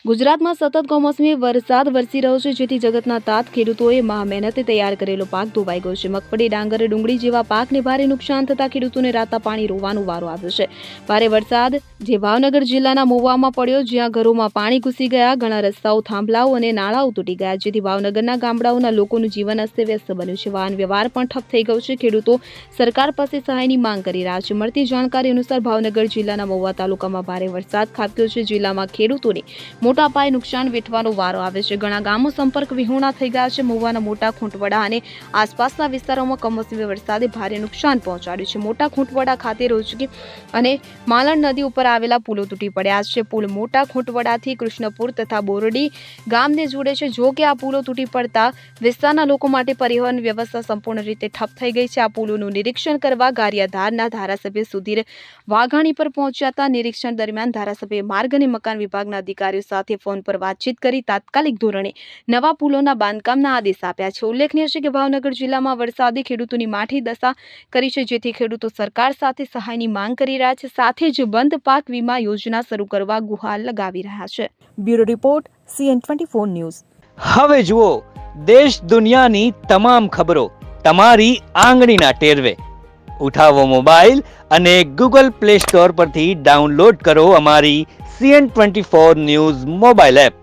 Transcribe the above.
ગુજરાતમાં સતત કમોસમી વરસાદ વરસી રહ્યો છે, જેથી જગતના તાત ખેડૂતોએ મહેનતે તૈયાર કરેલો પાક ધોવાઈ ગયો છે. મગફળી, ડાંગર, ડુંગળી જેવા પાકને ભારે નુકસાન થતા ખેડૂતોને રાતા પાણી રોવાનો વારો આવ્યો છે. ભારે વરસાદ જે ભાવનગર જિલ્લાના મહુવામાં પડ્યો, જ્યાં ઘરોમાં પાણી ઘૂસી ગયા, ઘણા રસ્તાઓ, થાંભલાઓ અને નાળાઓ તૂટી ગયા, જેથી ભાવનગરના ગામડાઓના લોકોનું જીવન અસ્તવ્યસ્ત બન્યું છે. વાહન વ્યવહાર પણ ઠપ થઈ ગયો છે. ખેડૂતો સરકાર પાસે સહાયની માંગ કરી રહ્યા છે. મળતી જાણકારી અનુસાર ભાવનગર જિલ્લાના મહુવા તાલુકામાં ભારે વરસાદ ખાબક્યો છે. જિલ્લામાં ખેડૂતોને મોટા પાયે નુકસાન વેઠવાનો વારો આવે છે. ઘણા ગામો સંપર્ક વિહોણા થઈ ગયા છે. મહુવાના મોટા ખૂંટવડા અને આસપાસના વિસ્તારોમાં કમોસમી વરસાદે ભારે નુકસાન પહોંચાડ્યું છે. મોટા ખૂંટવડા ખાતે રોજકી અને માલણ નદી ઉપર આવેલા પુલો તૂટી પડ્યા છે. પુલ મોટા ખૂંટવડાથી કૃષ્ણપુર તથા બોરડી ગામને જોડે છે. જો કે આ પુલો તૂટી પડતા વિસ્તારના લોકો માટે પરિવહન વ્યવસ્થા સંપૂર્ણ રીતે ઠપ થઈ ગઈ છે. આ પુલોનું નિરીક્ષણ કરવા ગારિયાધારના ધારાસભ્ય સુધીર વાઘાણી પર પહોંચ્યા હતા. નિરીક્ષણ દરમિયાન ધારાસભ્યએ માર્ગ અને મકાન વિભાગના અધિકારીઓ સાથે ફોન પર વાતચીત કરી તાત્કાલિક ધોરણે નવા પુલોના બાંધકામના આદેશ આપ્યા છે. ઉલ્લેખનીય છે કે ભાવનગર જિલ્લામાં વરસાદે ખેડૂતોની માઠી દશા કરી છે, જેથી ખેડૂતો સરકાર સાથે સહાયની માંગ કરી રહ્યા છે. સાથે જ બંધ પાક વીમા યોજના શરૂ કરવા ગુહાર લગાવી રહ્યા છે. Bureau report CN24 news. હવે જુઓ દેશ દુનિયાની તમામ ખબરો તમારી આંગળીના ટેરવે. ઉઠાવો મોબાઈલ અને Google Play Store પરથી ડાઉનલોડ કરો અમારી CN24 ન્યૂઝ મોબાઈલ એપ.